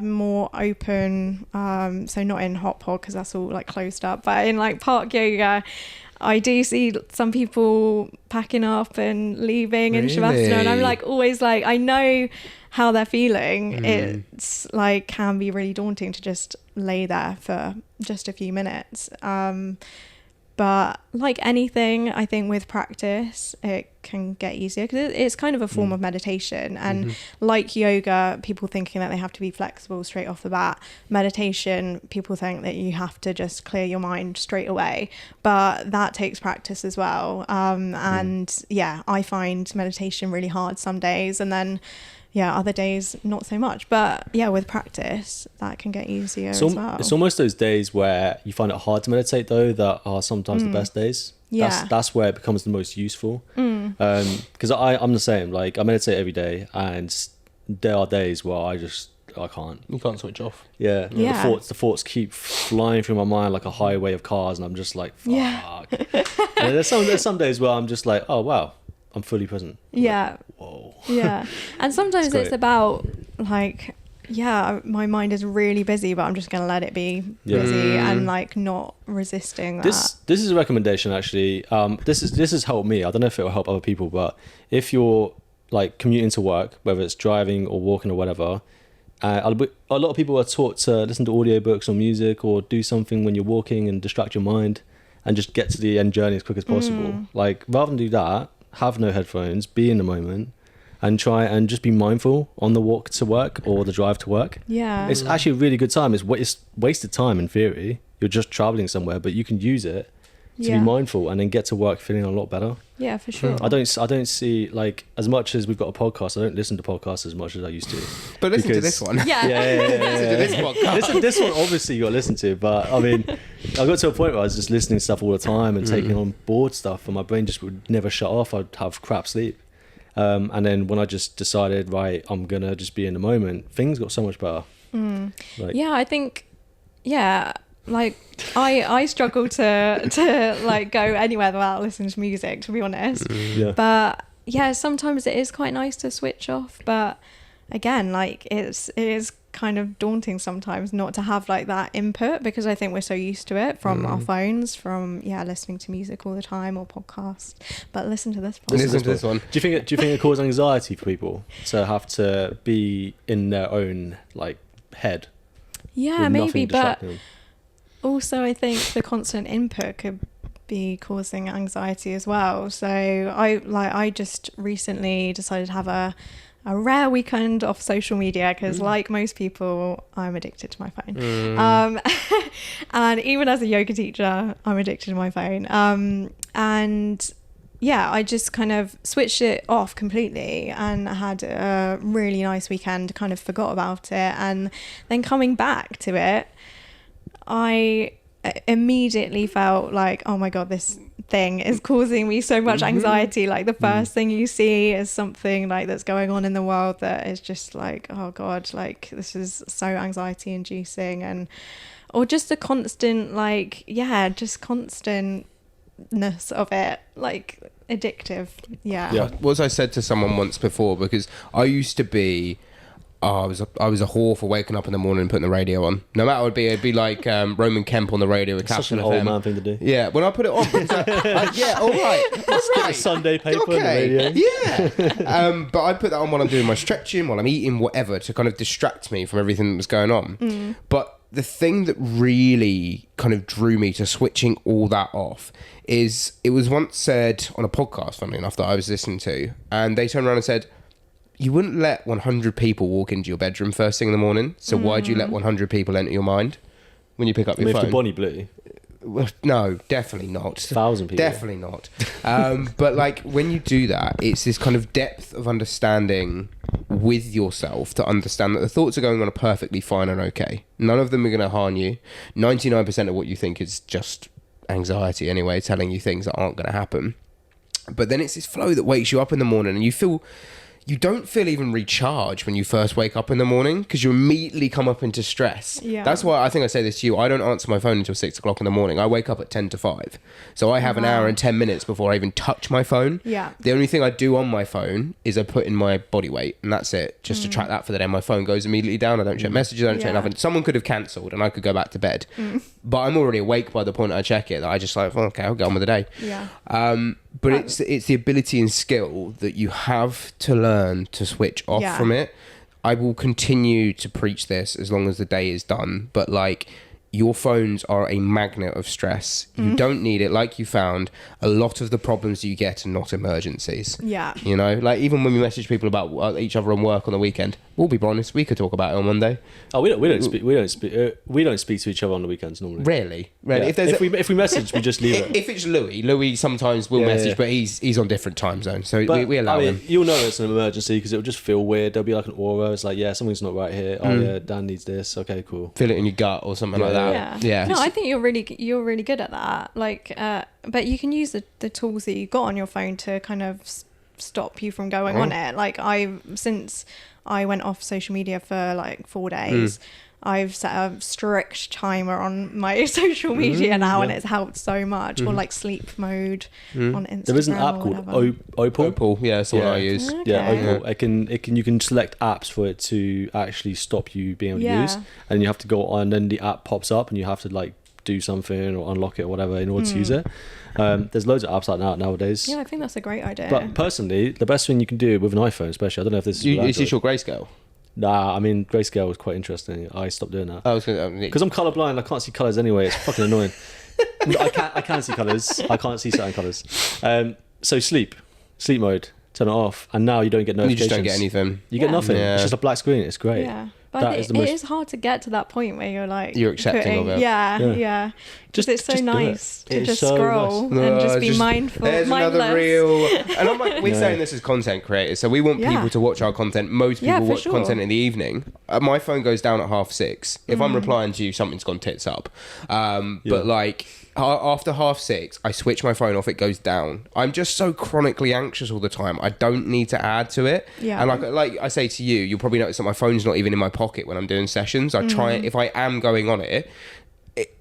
more open, so not in hot pod because that's all like closed up, but in like park yoga, I do see some people packing up and leaving in Shavasana, and I'm like always like, I know how they're feeling. It's like can be really daunting to just lay there for just a few minutes. But like anything, I think with practice, it can get easier because it's kind of a form of meditation. And like yoga, people thinking that they have to be flexible straight off the bat. Meditation, people think that you have to just clear your mind straight away. But that takes practice as well. And yeah, I find meditation really hard some days. And then other days not so much, but yeah, with practice that can get easier as well. It's almost those days where you find it hard to meditate though that are sometimes the best days. That's where it becomes the most useful. Because I'm the same, like I meditate every day, and there are days where I can't. You can't switch off. Yeah. The thoughts keep flying through my mind like a highway of cars, and I'm just like, fuck. And there's some days where I'm just like, oh wow, I'm fully present. Like, whoa. Yeah. And sometimes it's about like, my mind is really busy, but I'm just going to let it be busy and like not resisting that. This is a recommendation actually. This has helped me. I don't know if it will help other people, but if you're like commuting to work, whether it's driving or walking or whatever, a lot of people are taught to listen to audiobooks or music or do something when you're walking and distract your mind and just get to the end journey as quick as possible. Like rather than do that, have no headphones, be in the moment, and try and just be mindful on the walk to work or the drive to work. Yeah. It's actually a really good time. It's wasted time in theory. You're just traveling somewhere, but you can use it to be mindful and then get to work feeling a lot better. Yeah, for sure. I don't see, like, as much as we've got a podcast, I don't listen to podcasts as much as I used to. But listen to this one. Yeah. Listen to this podcast. This one obviously you got to listen to, but I mean, I got to a point where I was just listening to stuff all the time and taking on board stuff, and my brain just would never shut off. I'd have crap sleep. And then when I just decided, right, I'm going to just be in the moment, things got so much better. Like, I think, like I struggle to like go anywhere without listening to music, to be honest. But yeah, sometimes it is quite nice to switch off, but again, like it is kind of daunting sometimes not to have like that input, because I think we're so used to it from our phones, from listening to music all the time or podcasts. But listen to this one. Listen to this one. Do you think it causes anxiety for people to have to be in their own like head? Yeah, maybe, but also I think the constant input could be causing anxiety as well. So I just recently decided to have a rare weekend off social media, because like most people, I'm addicted to my phone. And even as a yoga teacher, I'm addicted to my phone. And I just kind of switched it off completely, and I had a really nice weekend, kind of forgot about it. And then coming back to it, I immediately felt like, oh my God, this thing is causing me so much anxiety. Like the first thing you see is something like that's going on in the world that is just like, oh God, like this is so anxiety inducing, or just the constant just constantness of it, like addictive. What was I said to someone once before, because I used to be I was a whore for waking up in the morning and putting the radio on. No matter what it'd be like Roman Kemp on the radio with Captain FM. Such an old man thing to do. Yeah, when I put it on, all right. Get a Sunday paper on the radio. Yeah. But I put that on while I'm doing my stretching, while I'm eating, whatever, to kind of distract me from everything that was going on. But the thing that really kind of drew me to switching all that off is it was once said on a podcast, funnily enough, that I was listening to, and they turned around and said, you wouldn't let 100 people walk into your bedroom first thing in the morning, so why do you let 100 people enter your mind when you pick up your If phone? the Bonnie Blue. Well, no, definitely not. 1,000 people. Definitely not. But like when you do that, it's this kind of depth of understanding with yourself to understand that the thoughts are going on are perfectly fine and okay. None of them are going to harm you. 99% of what you think is just anxiety anyway, telling you things that aren't going to happen. But then it's this flow that wakes you up in the morning and you don't feel even recharged when you first wake up in the morning because you immediately come up into stress. Yeah. That's why I think I say this to you. I don't answer my phone until 6 o'clock in the morning. I wake up at 10 to 5. So I have an hour and 10 minutes before I even touch my phone. Yeah. The only thing I do on my phone is I put in my body weight and that's it. Just to track that for the day. My phone goes immediately down. I don't check messages. I don't check nothing. Someone could have cancelled and I could go back to bed. But I'm already awake by the point I check it. That I just like, well, okay, I'll get on with the day. Yeah. But it's the ability and skill that you have to learn to switch off from it. I will continue to preach this as long as the day is done. But like, your phones are a magnet of stress. You don't need it. Like you found, a lot of the problems you get are not emergencies. Yeah. You know, like even when we message people about each other on work on the weekend, we'll be honest, we could talk about it on Monday. Oh, we don't speak to each other on the weekends normally. Rarely. Yeah. If we message, we just leave it. If it's Louis sometimes will message, but he's on different time zones, so we allow him. You'll know it's an emergency because it'll just feel weird. There'll be like an aura. It's like, yeah, something's not right here. Oh yeah, Dan needs this. Okay, cool. Feel it in your gut or something like that. Yeah. No, I think you're really good at that. Like, but you can use the tools that you got on your phone to kind of stop you from going on it. Like since I went off social media for like 4 days, I've set a strict timer on my social media now, and it's helped so much. Or like sleep mode on Instagram. There is an app called Opal. Yeah, that's what I use. Okay. Yeah, Opal. You can select apps for it to actually stop you being able to use, and you have to go on, and then the app pops up, and you have to like do something or unlock it or whatever in order to use it. There's loads of apps like that nowadays. Yeah, I think that's a great idea. But personally, the best thing you can do with an iPhone, especially, I don't know if this Is this your grayscale? Nah, I mean grayscale was quite interesting. I stopped doing that. I was gonna because I'm colourblind. I can't see colours anyway. It's fucking annoying. I can see colours. I can't see certain colours. So sleep mode. Turn it off, and now you don't get notifications. You just don't get anything. You get nothing. Yeah. It's just a black screen. It's great. Yeah. But it is hard to get to that point where you're like... You're accepting of it. Yeah. Just it's so nice to just so scroll and just be mindful. There's another reel. And I'm like, we're saying this as content creators, so we want people to watch our content. Most people watch content in the evening. My phone goes down at 6:30. If I'm replying to you, something's gone tits up. But like... After 6:30, I switch my phone off. It goes down. I'm just so chronically anxious all the time. I don't need to add to it. Yeah. And like I say to you, you'll probably notice that my phone's not even in my pocket when I'm doing sessions. I try if I am going on it,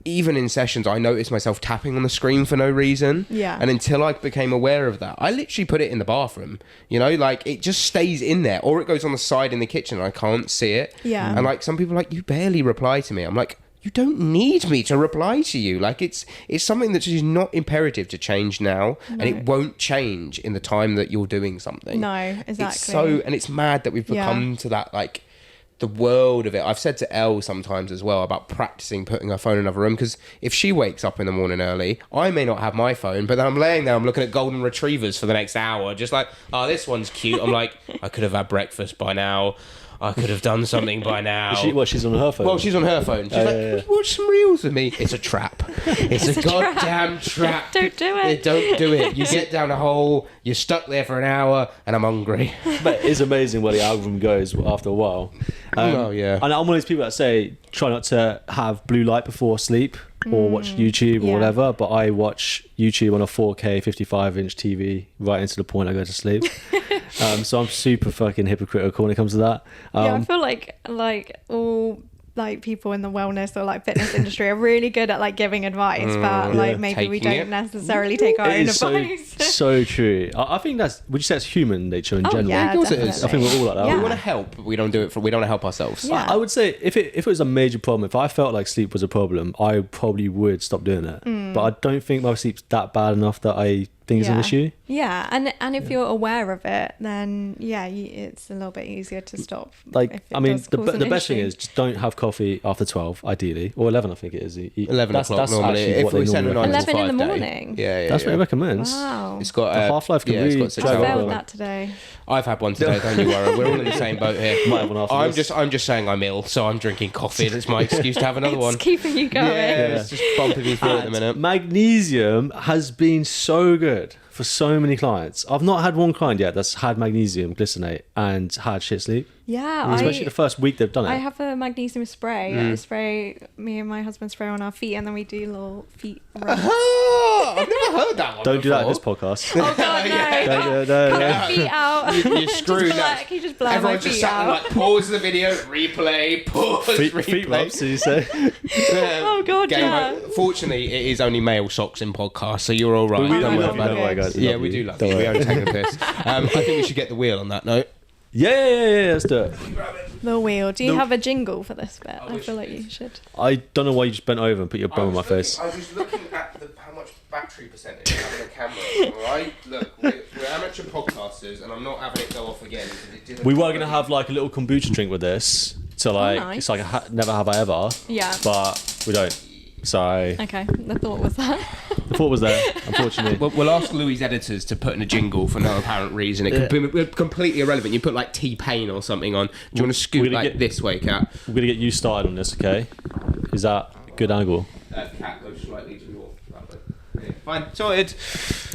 even in sessions, I notice myself tapping on the screen for no reason. Yeah. And until I became aware of that, I literally put it in the bathroom. You know, like it just stays in there, or it goes on the side in the kitchen. And I can't see it. Yeah. And like some people are like, you barely reply to me. I'm like, you don't need me to reply to you. Like it's something that is not imperative to change now, and it won't change in the time that you're doing something. No, exactly. It's and it's mad that we've become to that, like the world of it. I've said to Elle sometimes as well about practicing putting her phone in another room, because if she wakes up in the morning early, I may not have my phone, but then I'm laying there, I'm looking at golden retrievers for the next hour, just like, oh, this one's cute. I'm like, I could have had breakfast by now. I could have done something by now. She's on her phone. Well, she's on her phone. She's like, watch some reels with me. It's a trap. It's a goddamn trap. Don't do it. Don't do it. You get down a hole, you're stuck there for an hour, and I'm hungry. But it's amazing where the algorithm goes after a while. Yeah. And I'm one of those people that say try not to have blue light before sleep or watch YouTube or whatever, but I watch YouTube on a 4K 55-inch TV right into the point I go to sleep. So I'm super fucking hypocritical when it comes to that. I feel like all like people in the wellness or like fitness industry are really good at like giving advice, but like maybe we don't necessarily take our own advice. So true. I think would you say that's human nature in general? Yeah, of course it is. I think we're all like that. Yeah. We want to help, but we don't do it we don't want to help ourselves. Yeah. I would say if it was a major problem, if I felt like sleep was a problem, I probably would stop doing it. But I don't think my sleep's that bad enough that I think it's an issue. Yeah, and if you're aware of it, then it's a little bit easier to stop. Like, I mean, the best thing is just don't have coffee after 12, ideally, or 11. I think it is. 11 o'clock normally. If we send a 9 to 11 in the 5 day. morning. That's what it recommends. Wow. It's got The half-life can really it's got 6 I hours. failed that today. I've had one today. Don't you worry. We're all in the same boat here. Might have one after this. I'm just saying I'm ill, so I'm drinking coffee. That's my excuse to have another one. It's keeping you going. Yeah, it's just bumping me through at the minute. Magnesium has been so good for so many clients. I've not had one client yet that's had magnesium glycinate and had shit sleep. Yeah, Especially the first week they've done it. I have a magnesium spray. I spray, me and my husband spray on our feet, and then we do little feet rubs. Oh, I've never heard that one. Don't do that in this before. podcast. Oh God, no! No. Cut the feet out. You're screwed now. Can you just blur my Everyone's just feet sat and out? like pause the video, replay, pause, Feet replay. rubs, did you say? Oh God, Game yeah. over. Fortunately, it is only male socks in podcasts, so you're all right. We don't love love you, you. don't worry, guys. Yeah, love we you. do love Don't you. We worry. only take the piss. I think we should get the wheel on that note. Yeah, let's do it. The wheel. Do you have a jingle for this bit? I wish feel you like did. you should. I don't know why you just bent over and put your bum on my face. I was just looking at how much battery percentage I have on the camera. Alright? Look, we're amateur podcasters, and I'm not having it go off again. We were going to have like a little kombucha drink with this. So like, nice. it's like a never have I ever. Yeah. But we don't. So Okay. The thought was that. the thought was there, unfortunately. We'll ask Louis' editors to put in a jingle for no apparent reason. It could be completely irrelevant. You put like T-Pain or something on. Do you want to scoot gonna like get- this way, Kat? We're going to get you started on this, okay? Is that a good angle? Kat goes slightly to your that way. Yeah, fine, sorted.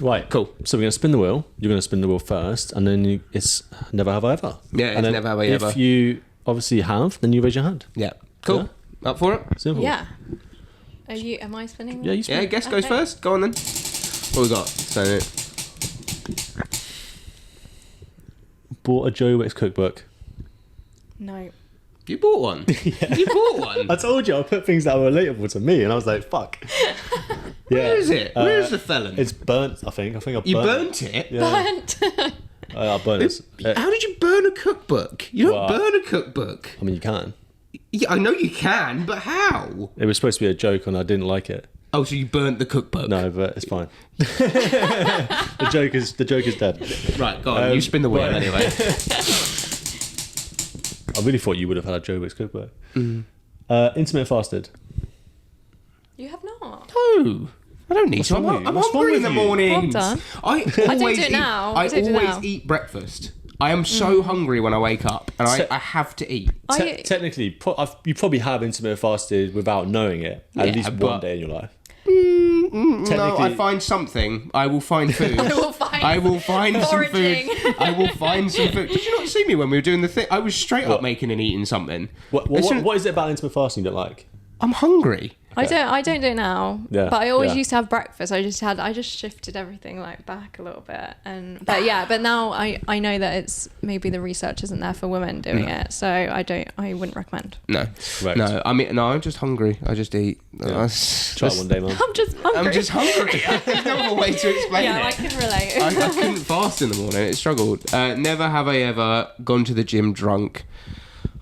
Right, Cool. So we're going to spin the wheel. You're going to spin the wheel first, and then it's never have I ever. Yeah, it's and then never have I ever. If you obviously have, then you raise your hand. Yeah, cool. Up for it? Simple. Yeah. Am I spinning? Yeah, you spin. Yeah, guest goes Okay. first. Go on then. What we got? So, Bought a Joe Wicks cookbook. No. you bought one. You bought one. I told you I put things that were relatable to me, and I was like, "Fuck." Yeah. Where is it? Where is the felon? It's burnt. I think I You burnt. burnt it? Yeah. Burnt. I burnt it. How did you burn a cookbook? You don't Well, burn a cookbook. I mean, you can. Yeah, I know you can, but how? It was supposed to be a joke, and I didn't like it. Oh, so you burnt the cookbook? No, but it's fine. The joke is dead. Right, go on. You spin the wheel right. anyway. I really thought you would have had a Joe Wicks cookbook. Intermittent fasted. You have not. No, I don't need to. wrong with you? I'm What's wrong hungry in with the you? mornings. Well done. I always do it eat, now. I I do it always now. eat breakfast. I am so hungry when I wake up, and I have to eat. Technically, you probably have intermittent fasted without knowing it at Yeah, least but- one day in your life. No, I find something. I will find food. I will find some foraging. food. I will find some food. Did you not see me when we were doing the thing? I was straight up making and eating something. What is it about intermittent fasting you don't like? I'm hungry. I don't do it now. Yeah, But I always yeah. used to have breakfast. I just shifted everything like back a little bit. But now I know that it's maybe the research isn't there for women doing it. So I wouldn't recommend. No, Correct. no. I mean, no. I'm just hungry. I just eat. Try it one day, man. I'm just hungry. I'm just hungry. There's no other way to explain Yeah, I it. can relate. I couldn't fast in the morning. It struggled. Never have I ever gone to the gym drunk.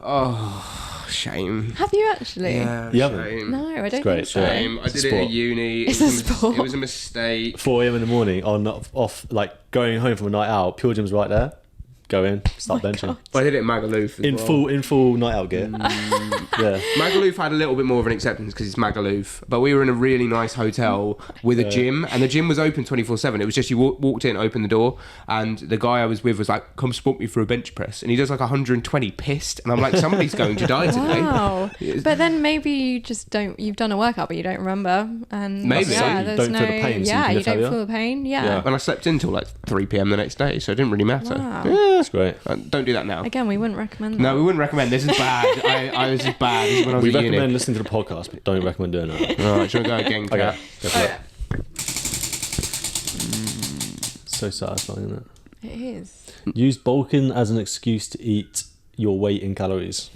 Oh, shame. Have you actually? Yeah, You haven't? shame. No, I don't great, think so. yeah. Shame. I did it Sport. at uni. It's a sport. It was a mistake. 4 a.m. in the morning on off like going home from a night out. Pure Gym's right there. Go in, start benching. God. I did it at Magaluf as In full night out gear. Yeah. Magaluf had a little bit more of an acceptance because it's Magaluf, but we were in a really nice hotel with a gym, and the gym was open 24/7. It was just you walked in, opened the door, and the guy I was with was like, "Come spot me for a bench press," and he does like 120 pissed, and I'm like, "Somebody's going to die today." Wow. But then maybe you just don't. You've done a workout, but you don't remember. And Maybe. yeah, You there's don't no. feel the pain, so you Yeah, can you lift don't heavier. feel the pain. Yeah. And I slept until like 3 p.m. the next day, so it didn't really matter. Wow. Yeah, That's great. don't do that now. Again, we wouldn't recommend that. No, we wouldn't recommend. This is bad. I was as bad as when I was We at recommend uni. listening to the podcast, but don't recommend doing that. All right, shall we go again, Kat? Okay. Go for Oh, it. So satisfying, isn't it? It is. Use bulking as an excuse to eat your weight in calories.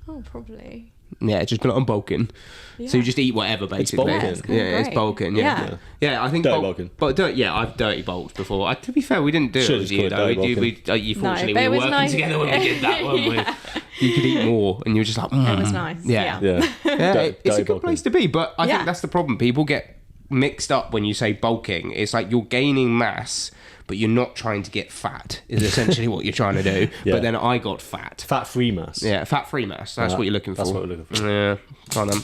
Oh, probably. Yeah, just put it on bulking. Yeah. So you just eat whatever, basically. bulking. Yeah, it's kinda it's great. bulking. Yeah, yeah. I think Dirty bulking. But I've dirty bulked before. To be fair, we didn't do it Should've with just you called it though. dirty You No, fortunately but we it were was working nice. together when we did that, weren't Yeah. we? You could eat more, and you were just like, It was nice. Yeah. Yeah. Yeah, Dirty it's a good bulking. place to be. But I Yeah. think that's the problem. People get mixed up when you say bulking. It's like you're gaining mass, but you're not trying to get fat, is essentially what you're trying to do. Yeah. But then I got fat. Fat-free mass. Yeah, fat-free mass. That's what you're looking for. That's what we're looking for. Yeah, come on then.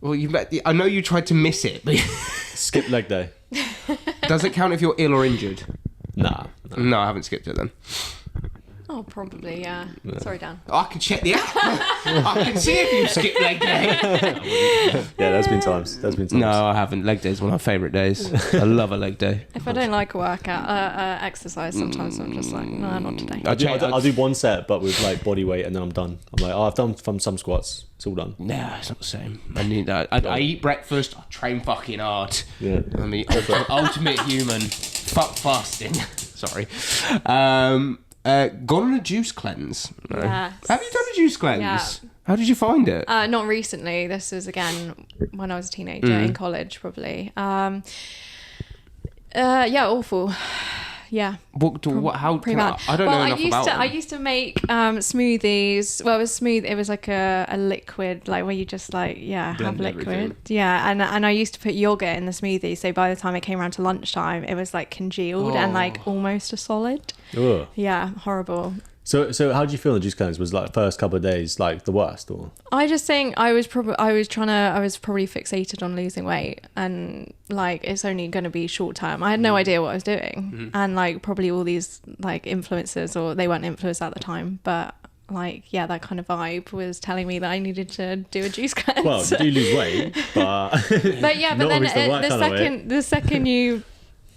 Well, I know you tried to miss it, but Skip leg day. does it count if you're ill or injured? Nah. No, I haven't skipped it then. Oh, probably, yeah. Sorry, Dan. I can check the app. I can see if you skipped leg day. Yeah, there's been times. No, I haven't. Leg day is one of my favourite days. I love a leg day. If I don't like a workout, exercise, sometimes I'm just like, no, not today. I'll do one set, but with like body weight, and then I'm done. I'm like, I've done from some squats. It's all done. Nah, it's not the same. I need that. I eat breakfast. I train fucking hard. Yeah. I'm the ultimate human. Fuck fasting. Sorry. Gone on a juice cleanse. No. Yes. Have you done a juice cleanse? Yeah. How did you find it? Not recently. This was, again, when I was a teenager, in college, probably. Yeah, awful. Yeah. How? Pretty bad. I don't know enough about them. I used to make smoothies. Well, it was smooth. It was like a liquid, like where you just like have Blend liquid. everything. Yeah, and I used to put yogurt in the smoothie. So by the time it came around to lunchtime, it was like congealed and like almost a solid. Ugh. Yeah, horrible. So how did you feel in the juice cleanse? Was like the first couple of days like the worst, or? I just think I was probably fixated on losing weight, and like it's only going to be short term. I had no idea what I was doing, and like probably all these like influencers, or they weren't influencers at the time, but like that kind of vibe was telling me that I needed to do a juice cleanse. Well, you do lose weight, but but yeah, but not then always the right kind of weight. the second you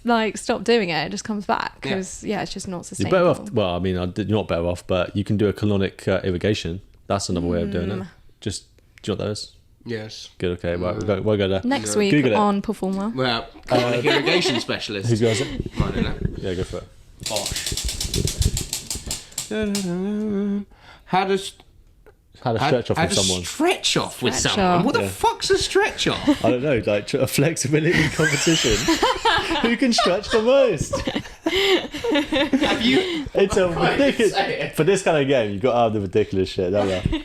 like stop doing it just comes back because it's just not You're sustainable. better off. Well, I mean, you're not better off, but you can do a colonic irrigation. That's another way of doing it. Just do you know what that is? Yes. Good. Okay. Right. We'll go there. Next week Google it. on PerformWell. Well, colonic irrigation specialist. Who's got it? I don't know. Yeah, go for it. How does Had a stretch off with someone. Stretch off with Stretch someone. off. What the Yeah. fuck's a stretch off? I don't know, like a flexibility competition. Who can stretch the most? Have you? It's a Right, ridiculous. say it. For this kind of game, you got to have the ridiculous shit, don't you?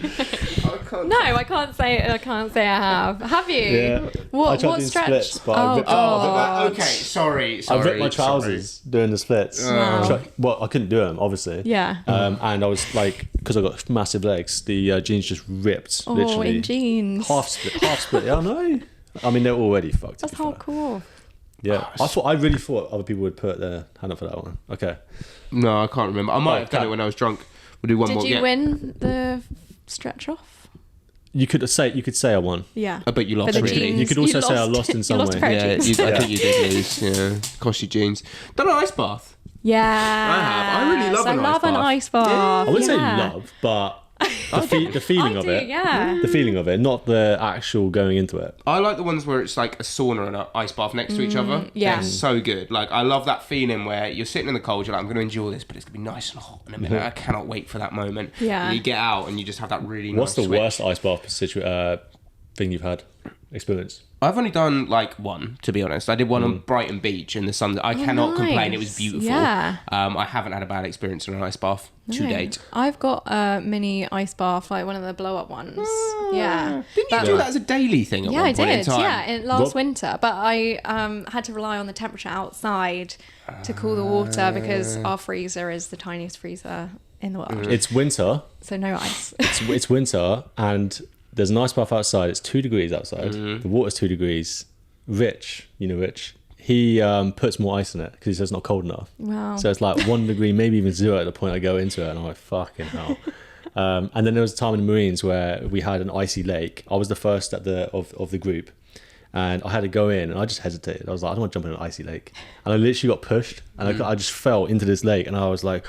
No, I can't say I have. Have you? Yeah. I What tried what doing stretch? splits, but I ripped- Okay, sorry. I ripped my trousers doing the splits. Wow. Well, I couldn't do them, obviously. Yeah. And I was like, because I got massive legs, the jeans just ripped. Oh, literally in jeans. half split. Yeah, I know. I mean, they're already fucked. That's to be fair. hardcore. Yeah, I really thought other people would put their hand up for that one. Okay. No, I can't remember. I might have done it when I was drunk. We'll do one more. Did you win the stretch off? You could say I won. Yeah. I bet you lost. For the really. jeans. You could also say I lost- lost in some you lost way. a pair of Yeah, jeans. I think you did lose. Yeah, cost you jeans. Done an ice bath. Yeah. I have. I really love an ice love an bath. ice bath. I wouldn't say Yeah. love, but the feeling I of do, it. yeah. The feeling of it, not the actual going into it. I like the ones where it's like a sauna and an ice bath next to each other. yeah. They're so good. Like, I love that feeling where you're sitting in the cold, you're like, I'm going to enjoy this, but it's going to be nice and hot in a minute. I cannot wait for that moment. Yeah. And you get out and you just have that really What's nice the switch. worst ice bath thing you've had? Experience? I've only done like one, to be honest. I did one on Brighton Beach in the sun. I cannot complain. It was nice. beautiful. Yeah. I haven't had a bad experience in an ice bath to No. date. I've got a mini ice bath, like one of the blow up ones. Yeah. Didn't you do that as a daily thing at Yeah, one I point in did. time? Yeah, last Rob- winter. But I had to rely on the temperature outside to cool the water because our freezer is the tiniest freezer in the world. It's winter. So no ice. It's winter, and there's an ice bath outside. It's 2 degrees outside. The water's 2 degrees. Rich, he puts more ice in it because he says it's not cold enough. Wow. So it's like 1 degree, maybe even 0 at the point I go into it, and I'm like, fucking hell. And then there was a time in the Marines where we had an icy lake. I was the first of the group, and I had to go in, and I just hesitated. I was like, I don't want to jump in an icy lake, and I literally got pushed, and I just fell into this lake, and I was like,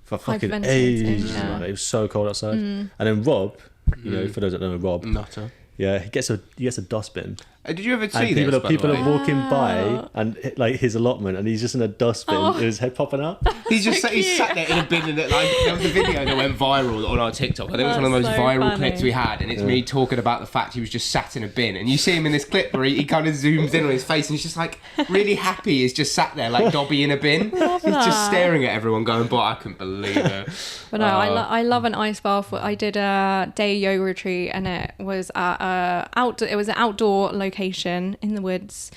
for fucking Hyperventilating, ages. yeah. It was so cold outside. And then Rob, for those that don't know Rob, Nutter. yeah, he gets a dustbin. Did you ever And see people this? are, people by the are way? walking by and like his allotment, and he's just in a dustbin with his head popping up. He's just he sat there in a bin, and like there was a video that went viral on our TikTok. I think it was one of the most That's so viral funny. clips we had, and it's me talking about the fact he was just sat in a bin. And you see him in this clip where he kind of zooms in on his face, and he's just like really happy. He's just sat there like Dobby in a bin. He's just that. staring at everyone, going, "But I couldn't believe it." But no, I love an ice bath. I did a day yoga retreat, and it was at it was an outdoor location location in the woods.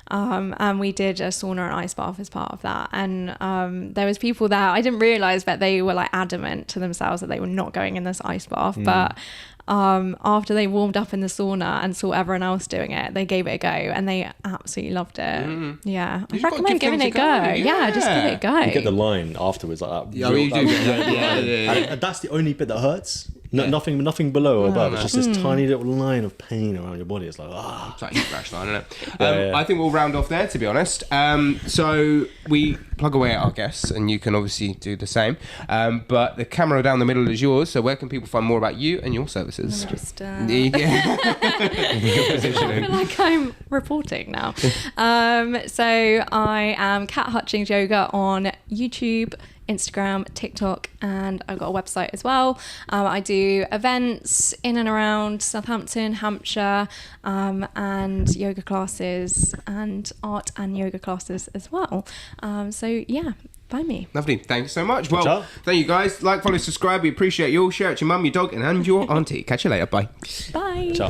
And we did a sauna and ice bath as part of that. And there was people there. I didn't realise that they were like adamant to themselves that they were not going in this ice bath. But after they warmed up in the sauna and saw everyone else doing it, they gave it a go and they absolutely loved it. Yeah, I recommend giving it a go. Yeah, just give it a go. You get the line afterwards like that. Yeah, you do. And that's the only bit that hurts. Nothing below or above. It's just this tiny little line of pain around your body. It's like, It's like heat rash line, isn't it? I think we'll round off there, to be honest. So we plug away at our guests, and you can obviously do the same. But the camera down the middle is yours. So where can people find more about you and your services? Just, Good positioning. I feel like I'm reporting now. So I am Kat Hutchings Yoga on YouTube, Instagram, TikTok, and I've got a website as well. I do events in and around Southampton, Hampshire, and yoga classes and art and yoga classes as well. So yeah, find me. Lovely. Thanks so much. Well, thank you guys. Like, follow, subscribe. We appreciate you all. Share it to your mum, your dog, and your auntie. Catch you later. Bye. Bye. Ciao.